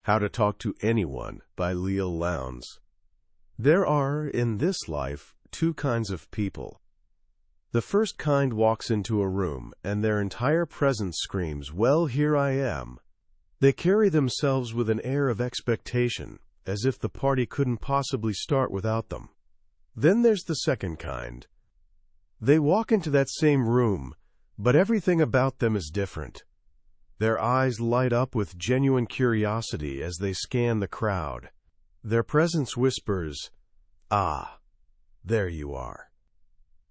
How to Talk to Anyone by Leil Lowndes. There are, in this life, two kinds of people. The first kind walks into a room, and their entire presence screams, "Well, here I am." They carry themselves with an air of expectation, as if the party couldn't possibly start without them. Then there's the second kind. They walk into that same room, but everything about them is different. Their eyes light up with genuine curiosity as they scan the crowd. Their presence whispers, "Ah, there you are."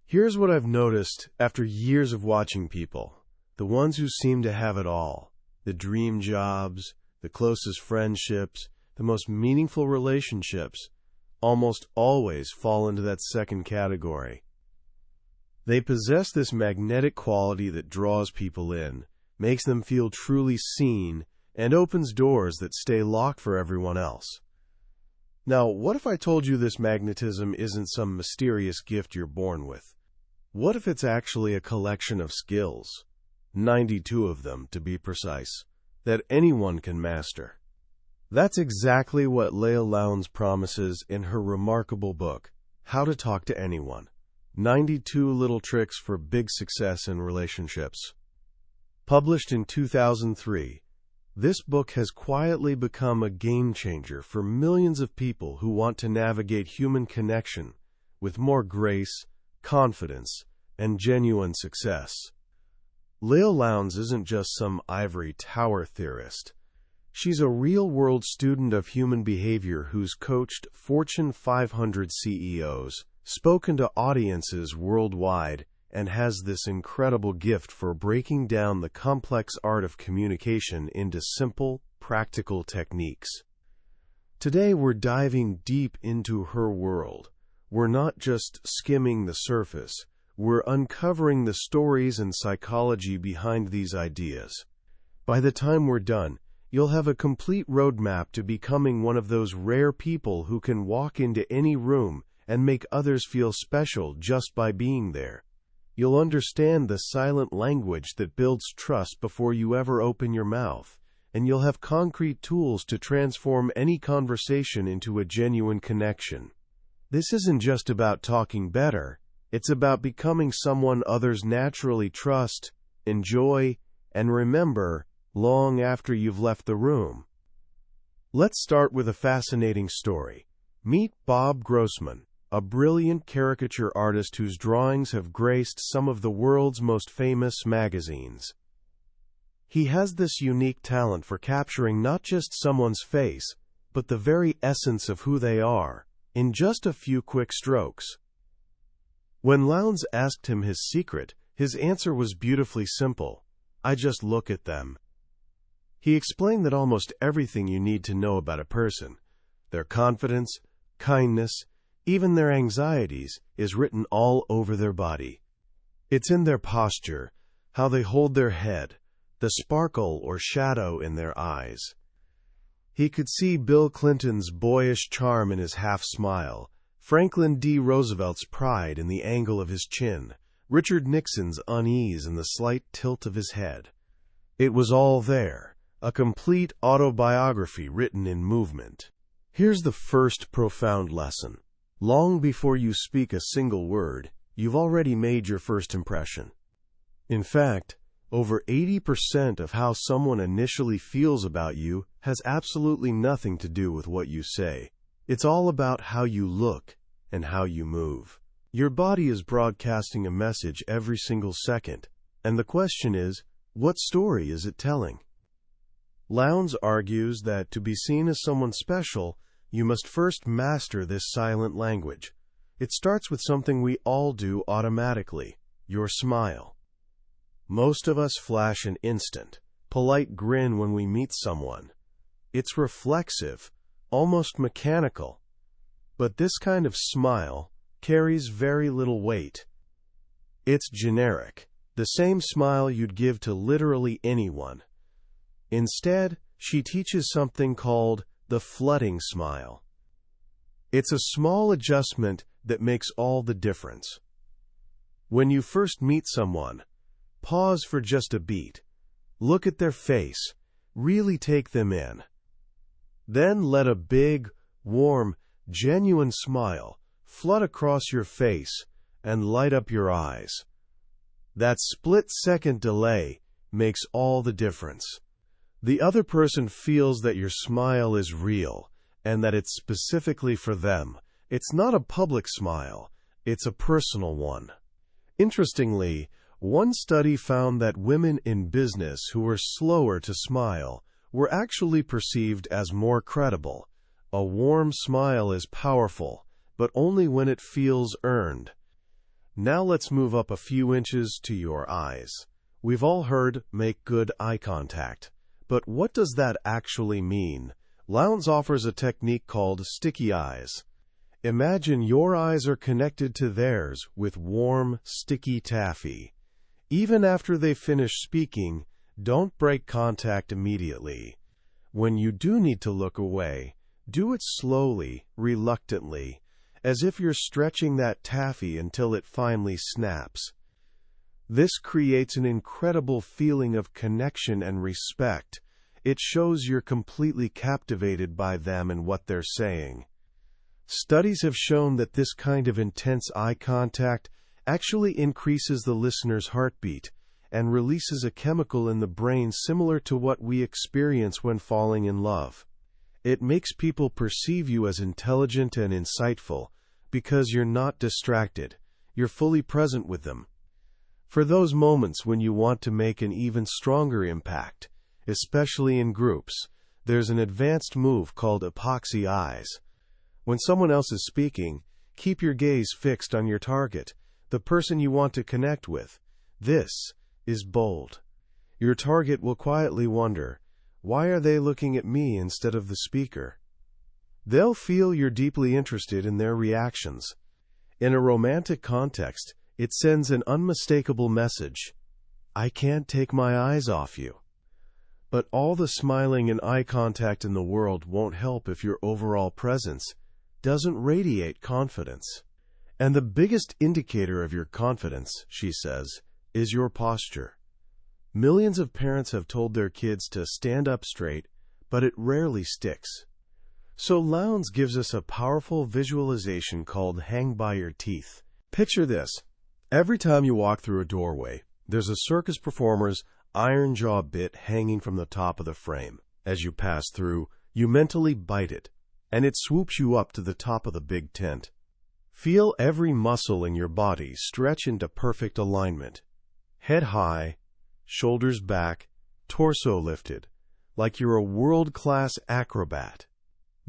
Here's what I've noticed after years of watching people. The ones who seem to have it all, the dream jobs, the closest friendships, the most meaningful relationships, almost always fall into that second category. They possess this magnetic quality that draws people in, makes them feel truly seen, and opens doors that stay locked for everyone else. Now, what if I told you this magnetism isn't some mysterious gift you're born with? What if it's actually a collection of skills, 92 of them to be precise, that anyone can master? That's exactly what Leil Lowndes promises in her remarkable book, How to Talk to Anyone, 92 Little Tricks for Big Success in Relationships. Published in 2003, this book has quietly become a game-changer for millions of people who want to navigate human connection with more grace, confidence, and genuine success. Leil Lowndes isn't just some ivory tower theorist. She's a real-world student of human behavior who's coached Fortune 500 CEOs, spoken to audiences worldwide, and has this incredible gift for breaking down the complex art of communication into simple, practical techniques. Today we're diving deep into her world. We're not just skimming the surface, we're uncovering the stories and psychology behind these ideas. By the time we're done, you'll have a complete roadmap to becoming one of those rare people who can walk into any room and make others feel special just by being there. You'll understand the silent language that builds trust before you ever open your mouth, and you'll have concrete tools to transform any conversation into a genuine connection. This isn't just about talking better, it's about becoming someone others naturally trust, enjoy, and remember long after you've left the room. Let's start with a fascinating story. Meet Bob Grossman, a brilliant caricature artist whose drawings have graced some of the world's most famous magazines. He has this unique talent for capturing not just someone's face, but the very essence of who they are, in just a few quick strokes. When Lowndes asked him his secret, his answer was beautifully simple: "I just look at them." He explained that almost everything you need to know about a person, their confidence, kindness, even their anxieties, is written all over their body. It's in their posture, how they hold their head, the sparkle or shadow in their eyes. He could see Bill Clinton's boyish charm in his half-smile, Franklin D. Roosevelt's pride in the angle of his chin, Richard Nixon's unease in the slight tilt of his head. It was all there, a complete autobiography written in movement. Here's the first profound lesson. Long before you speak a single word, you've already made your first impression. In fact, over 80% of how someone initially feels about you has absolutely nothing to do with what you say. It's all about how you look and how you move. Your body is broadcasting a message every single second, and the question is, what story is it telling? Lowndes argues that to be seen as someone special, you must first master this silent language. It starts with something we all do automatically: your smile. Most of us flash an instant, polite grin when we meet someone. It's reflexive, almost mechanical. But this kind of smile carries very little weight. It's generic, the same smile you'd give to literally anyone. Instead, she teaches something called the flooding smile. It's a small adjustment that makes all the difference. When you first meet someone, pause for just a beat. Look at their face. Really take them in. Then let a big, warm, genuine smile flood across your face and light up your eyes. That split-second delay makes all the difference. The other person feels that your smile is real and that it's specifically for them. It's not a public smile, it's a personal one. Interestingly, one study found that women in business who were slower to smile were actually perceived as more credible. A warm smile is powerful, but only when it feels earned. Now let's move up a few inches to your eyes. We've all heard, make good eye contact. But what does that actually mean? Lowndes offers a technique called sticky eyes. Imagine your eyes are connected to theirs with warm, sticky taffy. Even after they finish speaking, don't break contact immediately. When you do need to look away, do it slowly, reluctantly, as if you're stretching that taffy until it finally snaps. This creates an incredible feeling of connection and respect. It shows you're completely captivated by them and what they're saying. Studies have shown that this kind of intense eye contact actually increases the listener's heartbeat and releases a chemical in the brain similar to what we experience when falling in love. It makes people perceive you as intelligent and insightful because you're not distracted. You're fully present with them. For those moments when you want to make an even stronger impact, especially in groups, there's an advanced move called epoxy eyes. When someone else is speaking, keep your gaze fixed on your target, the person you want to connect with. This is bold. Your target will quietly wonder, why are they looking at me instead of the speaker? They'll feel you're deeply interested in their reactions. In a romantic context, it sends an unmistakable message. I can't take my eyes off you. But all the smiling and eye contact in the world won't help if your overall presence doesn't radiate confidence. And the biggest indicator of your confidence, she says, is your posture. Millions of parents have told their kids to stand up straight, but it rarely sticks. So Lowndes gives us a powerful visualization called hang by your teeth. Picture this. Every time you walk through a doorway, there's a circus performer's iron jaw bit hanging from the top of the frame. As you pass through, you mentally bite it, and it swoops you up to the top of the big tent. Feel every muscle in your body stretch into perfect alignment. Head high, shoulders back, torso lifted, like you're a world-class acrobat.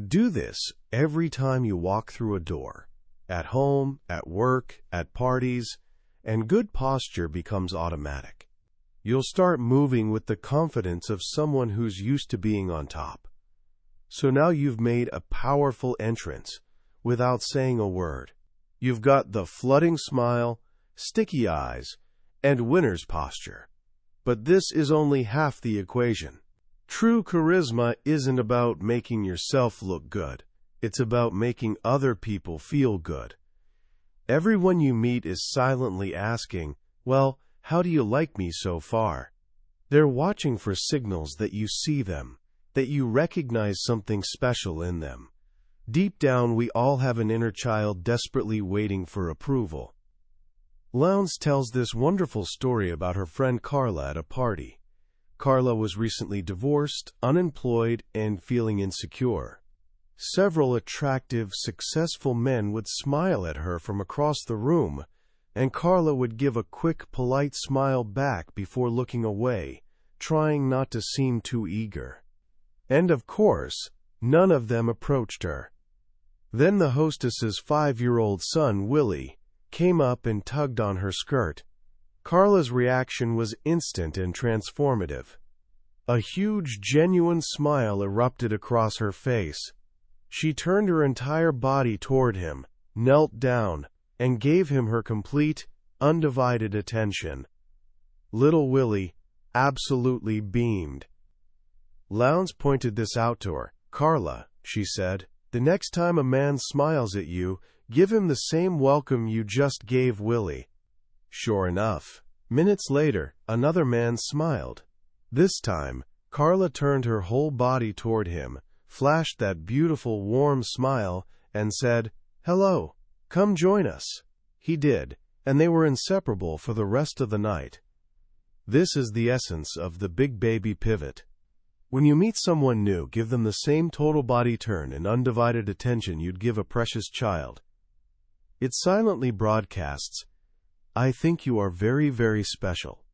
Do this every time you walk through a door, at home, at work, at parties, and good posture becomes automatic. You'll start moving with the confidence of someone who's used to being on top. So now you've made a powerful entrance without saying a word. You've got the flooding smile, sticky eyes, and winner's posture. But this is only half the equation. True charisma isn't about making yourself look good. It's about making other people feel good. Everyone you meet is silently asking, well, how do you like me so far? They're watching for signals that you see them, that you recognize something special in them. Deep down, we all have an inner child desperately waiting for approval. Lowndes tells this wonderful story about her friend Carla at a party. Carla was recently divorced, unemployed, and feeling insecure. Several attractive, successful men would smile at her from across the room, and Carla would give a quick, polite smile back before looking away, trying not to seem too eager. And of course, none of them approached her. Then the hostess's 5-year-old son, Willie, came up and tugged on her skirt. Carla's reaction was instant and transformative. A huge, genuine smile erupted across her face. She turned her entire body toward him, knelt down, and gave him her complete, undivided attention. Little Willie absolutely beamed. Lowndes pointed this out to her. Carla, she said, the next time a man smiles at you, give him the same welcome you just gave Willie. Sure enough, minutes later, another man smiled. This time, Carla turned her whole body toward him, flashed that beautiful warm smile, and said, "Hello, come join us." He did, and they were inseparable for the rest of the night. This is the essence of the big baby pivot. When you meet someone new, give them the same total body turn and undivided attention you'd give a precious child. It silently broadcasts, "I think you are very, very special."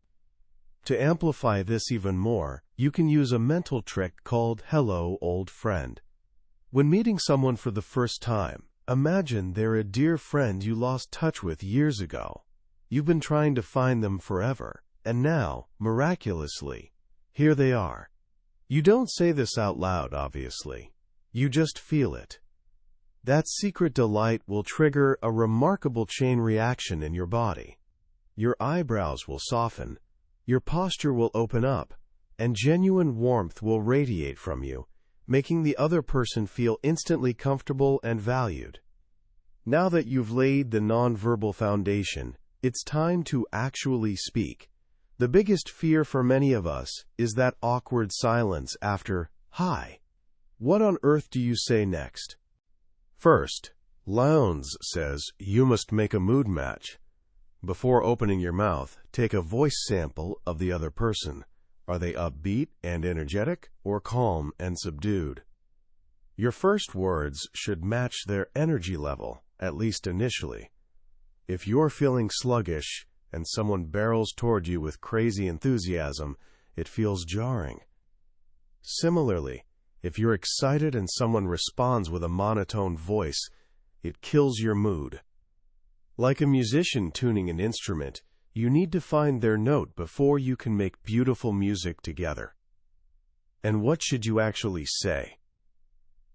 To amplify this even more, you can use a mental trick called "Hello, old friend." When meeting someone for the first time, imagine they're a dear friend you lost touch with years ago. You've been trying to find them forever, and now, miraculously, here they are. You don't say this out loud, obviously. You just feel it. That secret delight will trigger a remarkable chain reaction in your body. Your eyebrows will soften, your posture will open up, and genuine warmth will radiate from you, making the other person feel instantly comfortable and valued. Now that you've laid the nonverbal foundation, it's time to actually speak. The biggest fear for many of us is that awkward silence after, "Hi." What on earth do you say next? First, Lowndes says you must make a mood match. Before opening your mouth, take a voice sample of the other person. Are they upbeat and energetic, or calm and subdued? Your first words should match their energy level, at least initially. If you're feeling sluggish and someone barrels toward you with crazy enthusiasm, it feels jarring. Similarly, if you're excited and someone responds with a monotone voice, it kills your mood. Like a musician tuning an instrument, you need to find their note before you can make beautiful music together. And what should you actually say?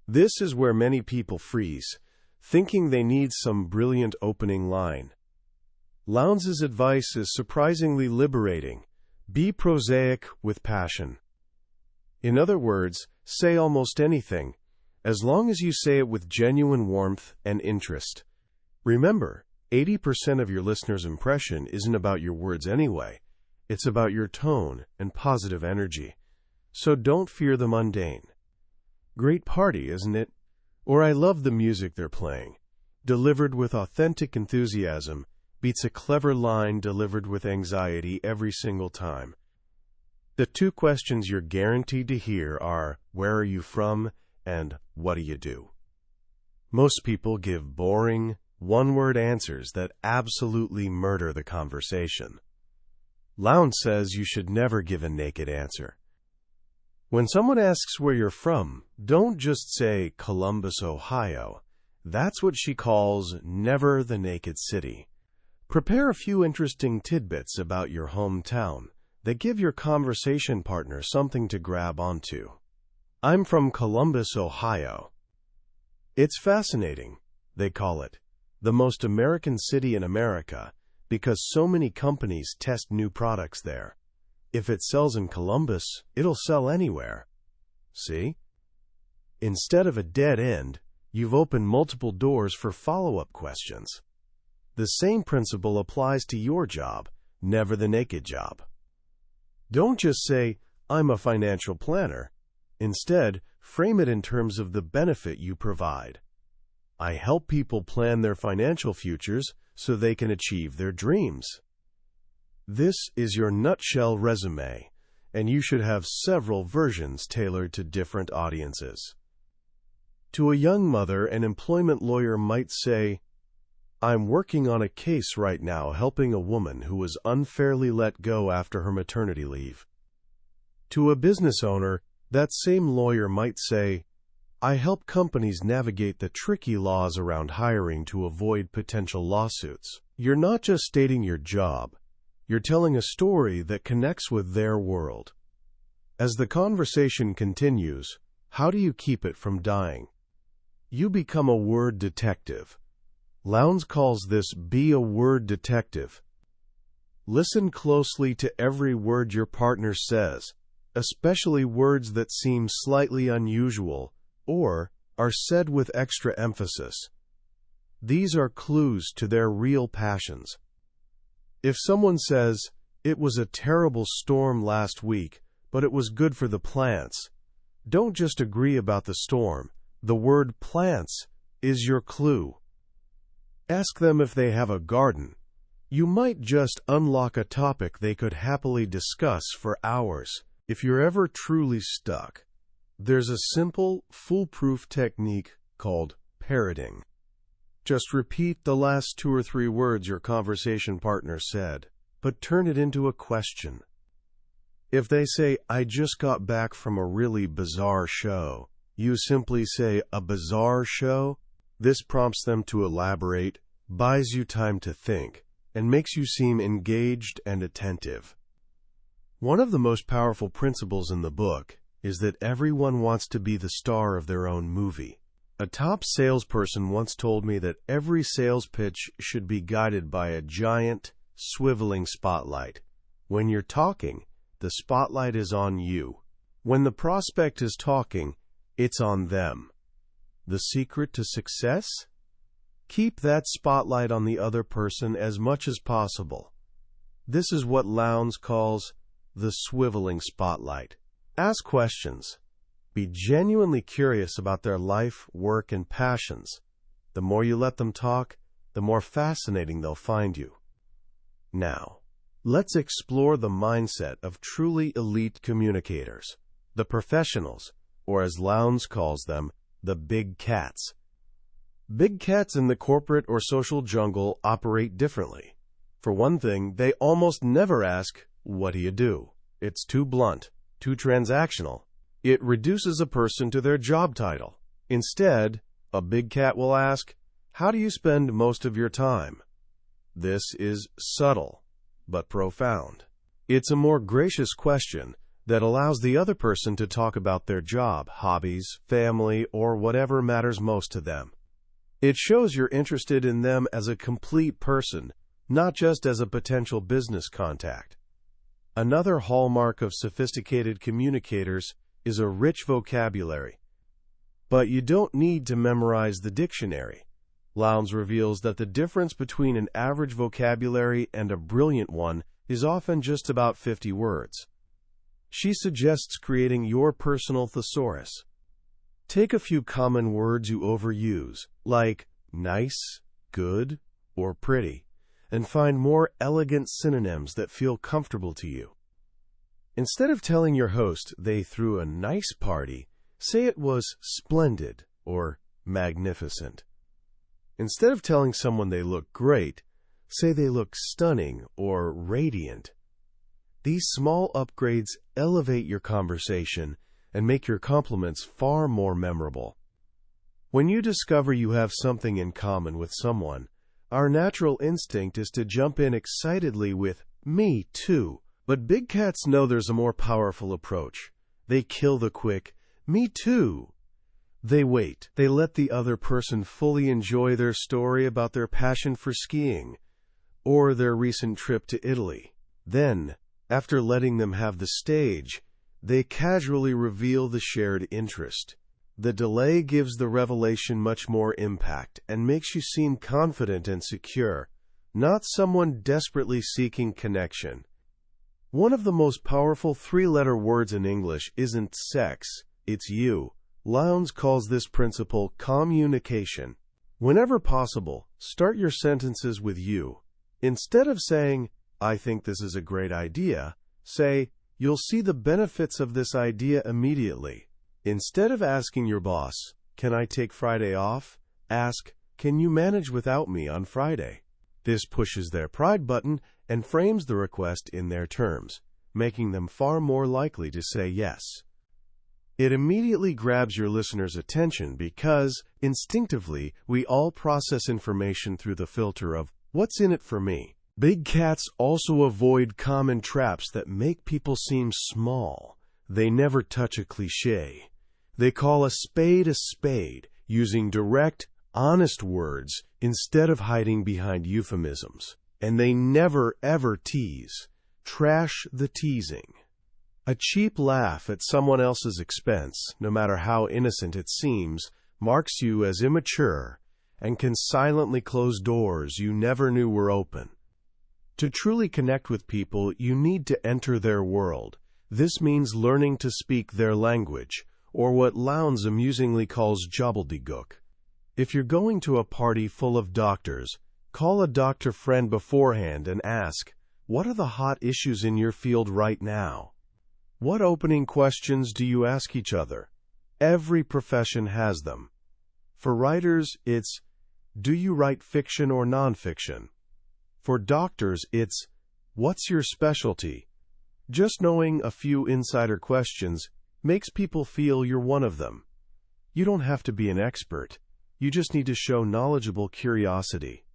This is where many people freeze, thinking they need some brilliant opening line. Lowndes' advice is surprisingly liberating. Be prosaic with passion. In other words, say almost anything, as long as you say it with genuine warmth and interest. Remember, 80% of your listener's impression isn't about your words anyway. It's about your tone and positive energy. So don't fear the mundane. Great party, isn't it? Or I love the music they're playing. Delivered with authentic enthusiasm beats a clever line delivered with anxiety every single time. The two questions you're guaranteed to hear are, "Where are you from?" and "What do you do?" Most people give boring, one-word answers that absolutely murder the conversation. Lowndes says you should never give a naked answer. When someone asks where you're from, don't just say Columbus, Ohio. That's what she calls never the naked city. Prepare a few interesting tidbits about your hometown that give your conversation partner something to grab onto. "I'm from Columbus, Ohio." It's fascinating, they call it, the most American city in America, because so many companies test new products there. If it sells in Columbus, it'll sell anywhere. See? Instead of a dead end, you've opened multiple doors for follow-up questions. The same principle applies to your job, never the naked job. Don't just say, "I'm a financial planner." Instead, frame it in terms of the benefit you provide. I help people plan their financial futures so they can achieve their dreams. This is your nutshell resume, and you should have several versions tailored to different audiences. To a young mother, an employment lawyer might say, "I'm working on a case right now helping a woman who was unfairly let go after her maternity leave." To a business owner, that same lawyer might say, "I help companies navigate the tricky laws around hiring to avoid potential lawsuits." You're not just stating your job, you're telling a story that connects with their world. As the conversation continues, how do you keep it from dying? You become a word detective. Lowndes calls this "be a word detective." Listen closely to every word your partner says, especially words that seem slightly unusual or are said with extra emphasis. These are clues to their real passions. If someone says, "It was a terrible storm last week, but it was good for the plants," Don't just agree about the storm. The word plants is your clue. Ask them if they have a garden. You might just unlock a topic they could happily discuss for hours. If you're ever truly stuck, there's a simple, foolproof technique called parroting. Just repeat the last 2 or 3 words your conversation partner said, but turn it into a question. If they say, "I just got back from a really bizarre show," you simply say, "A bizarre show?" This prompts them to elaborate, buys you time to think, and makes you seem engaged and attentive. One of the most powerful principles in the book is that everyone wants to be the star of their own movie. A top salesperson once told me that every sales pitch should be guided by a giant, swiveling spotlight. When you're talking, the spotlight is on you. When the prospect is talking, it's on them. The secret to success? Keep that spotlight on the other person as much as possible. This is what Lowndes calls the swiveling spotlight. Ask questions. Be genuinely curious about their life, work, and passions. The more you let them talk, the more fascinating they'll find you. Now, let's explore the mindset of truly elite communicators, the professionals, or as Lowndes calls them, the big cats. Big cats in the corporate or social jungle operate differently. For one thing, they almost never ask, "What do you do?" It's too blunt, too transactional. It reduces a person to their job title. Instead, a big cat will ask, "How do you spend most of your time?" This is subtle, but profound. It's a more gracious question that allows the other person to talk about their job, hobbies, family, or whatever matters most to them. It shows you're interested in them as a complete person, not just as a potential business contact. Another hallmark of sophisticated communicators is a rich vocabulary. But you don't need to memorize the dictionary. Lowndes reveals that the difference between an average vocabulary and a brilliant one is often just about 50 words. She suggests creating your personal thesaurus. Take a few common words you overuse, like nice, good, or pretty, and find more elegant synonyms that feel comfortable to you. Instead of telling your host they threw a nice party, say it was splendid or magnificent. Instead of telling someone they look great, say they look stunning or radiant. These small upgrades elevate your conversation and make your compliments far more memorable. When you discover you have something in common with someone, our natural instinct is to jump in excitedly with, "Me too." But big cats know there's a more powerful approach. They kill the quick, "Me too." They wait. They let the other person fully enjoy their story about their passion for skiing or their recent trip to Italy. Then, after letting them have the stage, they casually reveal the shared interest. The delay gives the revelation much more impact and makes you seem confident and secure, not someone desperately seeking connection. One of the most powerful 3-letter words in English isn't sex, it's you. Lowndes calls this principle communication. Whenever possible, start your sentences with you. Instead of saying, "I think this is a great idea," say, "You'll see the benefits of this idea immediately." Instead of asking your boss, "Can I take Friday off?" ask, "Can you manage without me on Friday?" This pushes their pride button and frames the request in their terms, making them far more likely to say yes. It immediately grabs your listener's attention because, instinctively, we all process information through the filter of, "What's in it for me?" Big cats also avoid common traps that make people seem small. They never touch a cliché. They call a spade, using direct, honest words instead of hiding behind euphemisms. And they never, ever tease. Trash the teasing. A cheap laugh at someone else's expense, no matter how innocent it seems, marks you as immature and can silently close doors you never knew were open. To truly connect with people, you need to enter their world. This means learning to speak their language, or what Lowndes amusingly calls gobbledygook. If you're going to a party full of doctors, call a doctor friend beforehand and ask, "What are the hot issues in your field right now?" What opening questions do you ask each other? Every profession has them. For writers, it's, "Do you write fiction or nonfiction?" For doctors, it's, "What's your specialty?" Just knowing a few insider questions makes people feel you're one of them. You don't have to be an expert. You just need to show knowledgeable curiosity.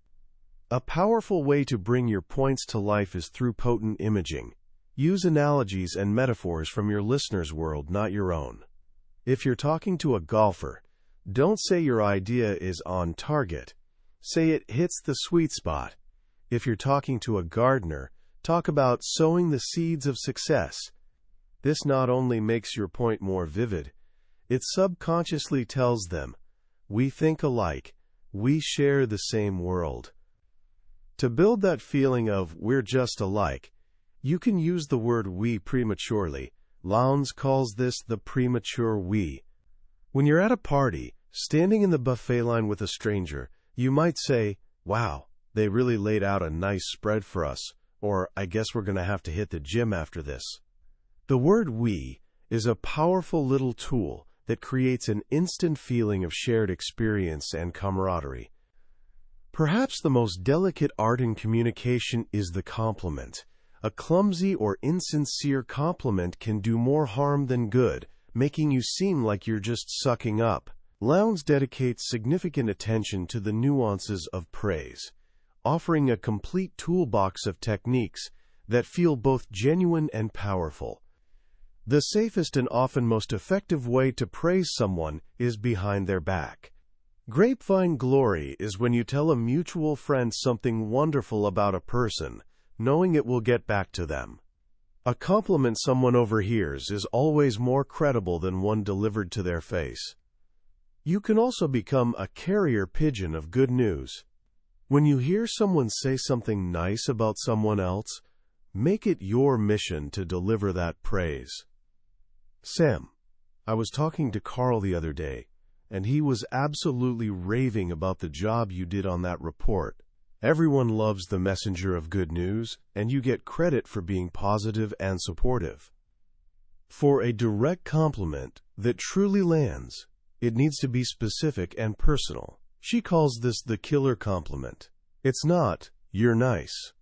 A powerful way to bring your points to life is through potent imaging. Use analogies and metaphors from your listener's world, not your own. If you're talking to a golfer, don't say your idea is on target. Say it hits the sweet spot. If you're talking to a gardener, talk about sowing the seeds of success. This not only makes your point more vivid, it subconsciously tells them, "We think alike, we share the same world." To build that feeling of "we're just alike," you can use the word "we" prematurely. Lowndes calls this the premature we. When you're at a party, standing in the buffet line with a stranger, you might say, "Wow, they really laid out a nice spread for us," or "I guess we're going to have to hit the gym after this." The word "we" is a powerful little tool that creates an instant feeling of shared experience and camaraderie. Perhaps the most delicate art in communication is the compliment. A clumsy or insincere compliment can do more harm than good, making you seem like you're just sucking up. Lowndes dedicates significant attention to the nuances of praise, offering a complete toolbox of techniques that feel both genuine and powerful. The safest and often most effective way to praise someone is behind their back. Grapevine glory is when you tell a mutual friend something wonderful about a person, knowing it will get back to them. A compliment someone overhears is always more credible than one delivered to their face. You can also become a carrier pigeon of good news. When you hear someone say something nice about someone else, make it your mission to deliver that praise. "Sam, I was talking to Carl the other day, and he was absolutely raving about the job you did on that report. Everyone loves the messenger of good news, and you get credit for being positive and supportive." For a direct compliment that truly lands, it needs to be specific and personal. She calls this the killer compliment. It's not, "You're nice."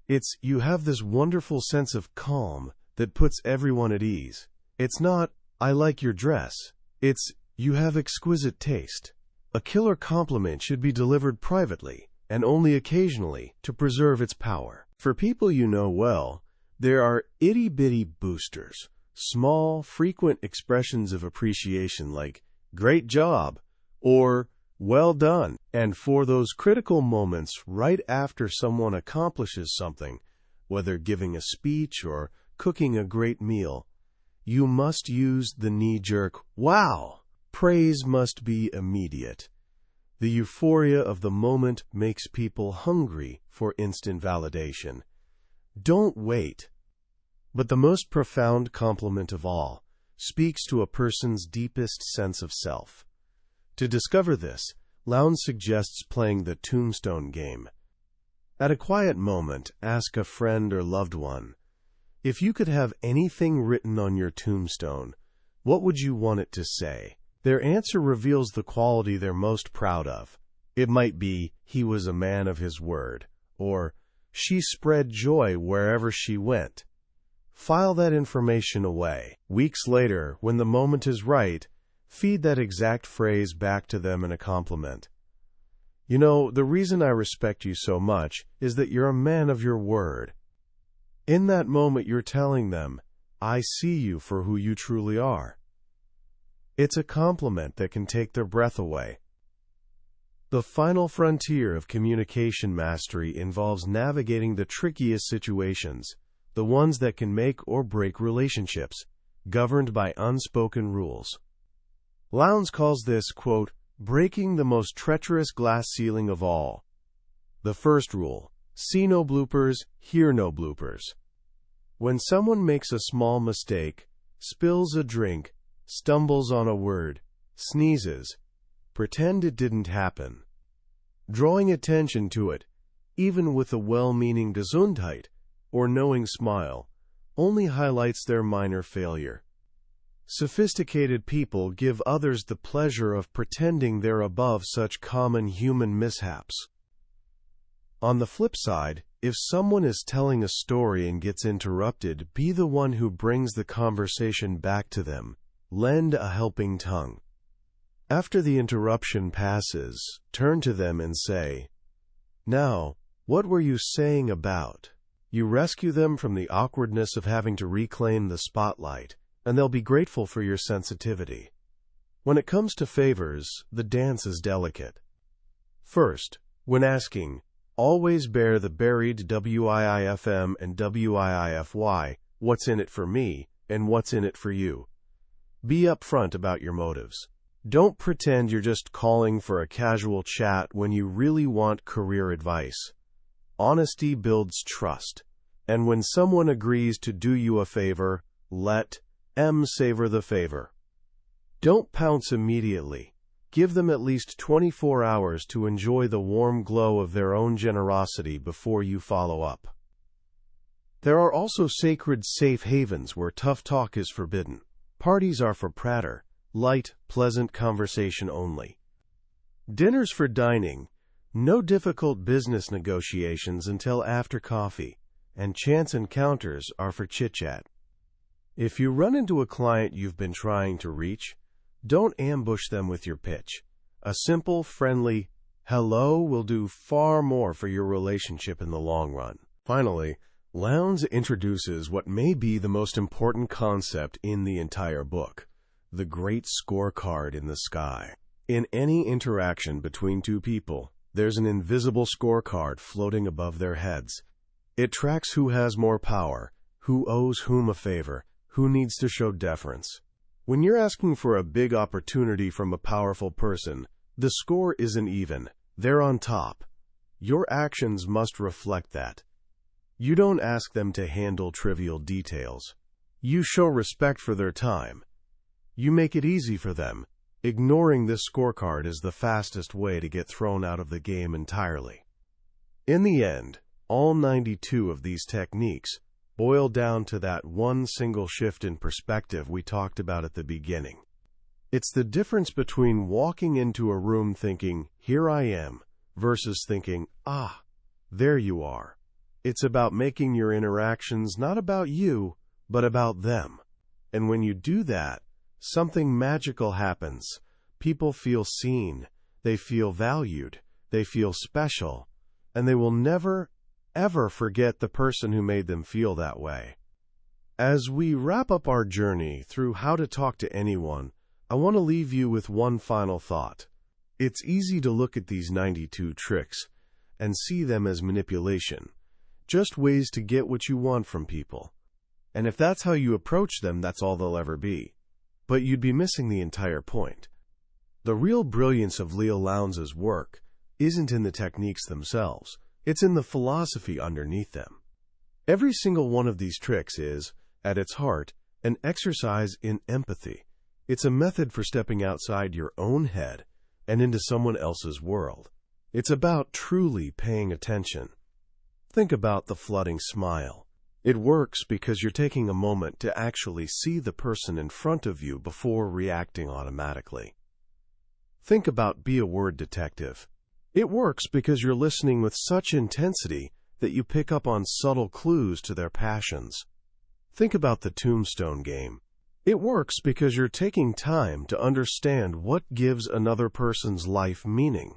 It's, "You have this wonderful sense of calm that puts everyone at ease." It's not, "I like your dress." It's, "You have exquisite taste." A killer compliment should be delivered privately and only occasionally to preserve its power. For people you know well, there are itty-bitty boosters, small, frequent expressions of appreciation like, "Great job," or "Well done." And for those critical moments right after someone accomplishes something, whether giving a speech or cooking a great meal, you must use the knee-jerk, "Wow." Praise must be immediate. The euphoria of the moment makes people hungry for instant validation. Don't wait. But the most profound compliment of all speaks to a person's deepest sense of self. To discover this, Lowndes suggests playing the tombstone game. At a quiet moment, ask a friend or loved one, "If you could have anything written on your tombstone, what would you want it to say?" Their answer reveals the quality they're most proud of. It might be, "He was a man of his word," or "She spread joy wherever she went." File that information away. Weeks later, when the moment is right, feed that exact phrase back to them in a compliment. "You know, the reason I respect you so much is that you're a man of your word." In that moment, you're telling them, "I see you for who you truly are." It's a compliment that can take their breath away. The final frontier of communication mastery involves navigating the trickiest situations, the ones that can make or break relationships, governed by unspoken rules. Lowndes calls this, quote, "breaking the most treacherous glass ceiling of all." The first rule: see no bloopers, hear no bloopers. When someone makes a small mistake, spills a drink, stumbles on a word, sneezes, pretend it didn't happen. Drawing attention to it, even with a well-meaning Gesundheit or knowing smile, only highlights their minor failure. Sophisticated people give others the pleasure of pretending they're above such common human mishaps. On the flip side, if someone is telling a story and gets interrupted, be the one who brings the conversation back to them. Lend a helping tongue. After the interruption passes, turn to them and say, "Now, what were you saying about?" You rescue them from the awkwardness of having to reclaim the spotlight, and they'll be grateful for your sensitivity. When it comes to favors, the dance is delicate. First, when asking, always bear the buried WIIFM and WIIFY, what's in it for me, and what's in it for you. Be upfront about your motives. Don't pretend you're just calling for a casual chat when you really want career advice. Honesty builds trust, and when someone agrees to do you a favor, let them savor the favor. Don't pounce immediately. Give them at least 24 hours to enjoy the warm glow of their own generosity before you follow up. There are also sacred safe havens where tough talk is forbidden. Parties are for prater, light, pleasant conversation only. Dinners for dining, no difficult business negotiations until after coffee, and chance encounters are for chit-chat. If you run into a client you've been trying to reach, don't ambush them with your pitch. A simple, friendly hello will do far more for your relationship in the long run. Finally, Lowndes introduces what may be the most important concept in the entire book, the great scorecard in the sky. In any interaction between two people, there's an invisible scorecard floating above their heads. It tracks who has more power, who owes whom a favor, who needs to show deference. When you're asking for a big opportunity from a powerful person, the score isn't even. They're on top. Your actions must reflect that. You don't ask them to handle trivial details. You show respect for their time. You make it easy for them. Ignoring this scorecard is the fastest way to get thrown out of the game entirely. In the end, all 92 of these techniques boil down to that one single shift in perspective we talked about at the beginning. It's the difference between walking into a room thinking, "Here I am," versus thinking, "Ah, there you are." It's about making your interactions not about you, but about them. And when you do that, something magical happens. People feel seen, they feel valued, they feel special, and they will never, ever forget the person who made them feel that way. As we wrap up our journey through how to talk to anyone, I want to leave you with one final thought. It's easy to look at these 92 tricks and see them as manipulation, just ways to get what you want from people. And if that's how you approach them, that's all they'll ever be. But you'd be missing the entire point. The real brilliance of Leil Lowndes' work isn't in the techniques themselves. It's in the philosophy underneath them. Every single one of these tricks is, at its heart, an exercise in empathy. It's a method for stepping outside your own head and into someone else's world. It's about truly paying attention. Think about the flooding smile. It works because you're taking a moment to actually see the person in front of you before reacting automatically. Think about be a word detective. It works because you're listening with such intensity that you pick up on subtle clues to their passions. Think about the tombstone game. It works because you're taking time to understand what gives another person's life meaning.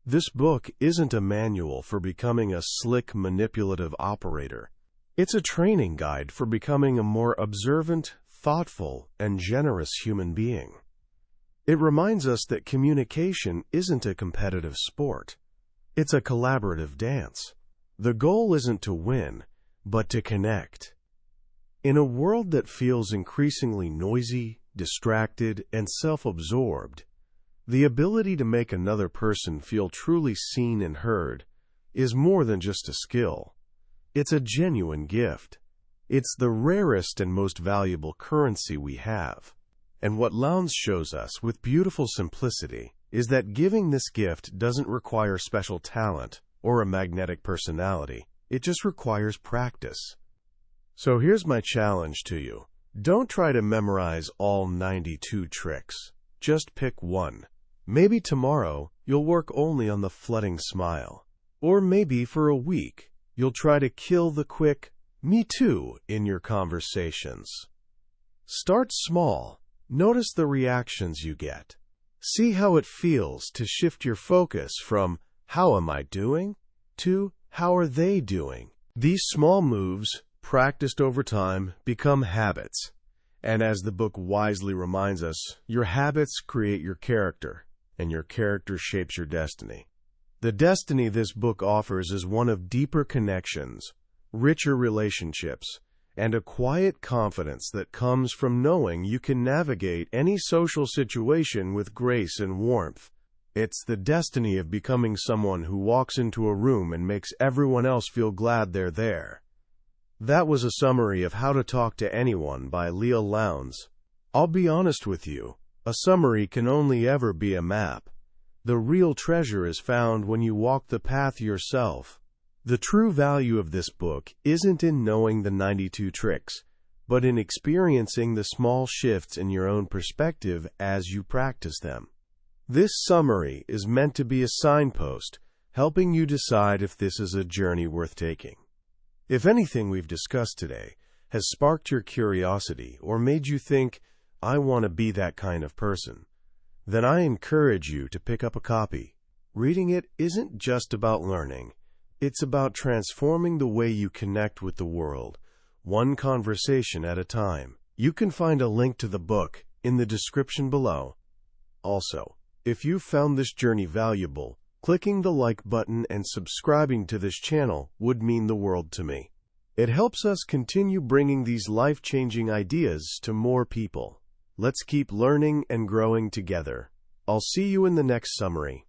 This book isn't a manual for becoming a slick, manipulative operator. It's a training guide for becoming a more observant, thoughtful, and generous human being. It reminds us that communication isn't a competitive sport. It's a collaborative dance. The goal isn't to win, but to connect. In a world that feels increasingly noisy, distracted, and self-absorbed, the ability to make another person feel truly seen and heard is more than just a skill. It's a genuine gift. It's the rarest and most valuable currency we have. And what Lowndes shows us with beautiful simplicity is that giving this gift doesn't require special talent or a magnetic personality. It just requires practice. So here's my challenge to you. Don't try to memorize all 92 tricks. Just pick one. Maybe tomorrow you'll work only on the flooding smile. Or maybe for a week you'll try to kill the quick "me too" in your conversations. Start small. Notice the reactions you get. See how it feels to shift your focus from "how am I doing?" to "how are they doing?" These small moves, practiced over time, become habits. And as the book wisely reminds us, your habits create your character, and your character shapes your destiny. The destiny this book offers is one of deeper connections, richer relationships, and a quiet confidence that comes from knowing you can navigate any social situation with grace and warmth. It's the destiny of becoming someone who walks into a room and makes everyone else feel glad they're there. That was a summary of How to Talk to Anyone by Leil Lowndes. I'll be honest with you, a summary can only ever be a map. The real treasure is found when you walk the path yourself. The true value of this book isn't in knowing the 92 tricks, but in experiencing the small shifts in your own perspective as you practice them. This summary is meant to be a signpost, helping you decide if this is a journey worth taking. If anything we've discussed today has sparked your curiosity or made you think, "I want to be that kind of person," then I encourage you to pick up a copy. Reading it isn't just about learning. It's about transforming the way you connect with the world, one conversation at a time. You can find a link to the book in the description below. Also, if you found this journey valuable, clicking the like button and subscribing to this channel would mean the world to me. It helps us continue bringing these life-changing ideas to more people. Let's keep learning and growing together. I'll see you in the next summary.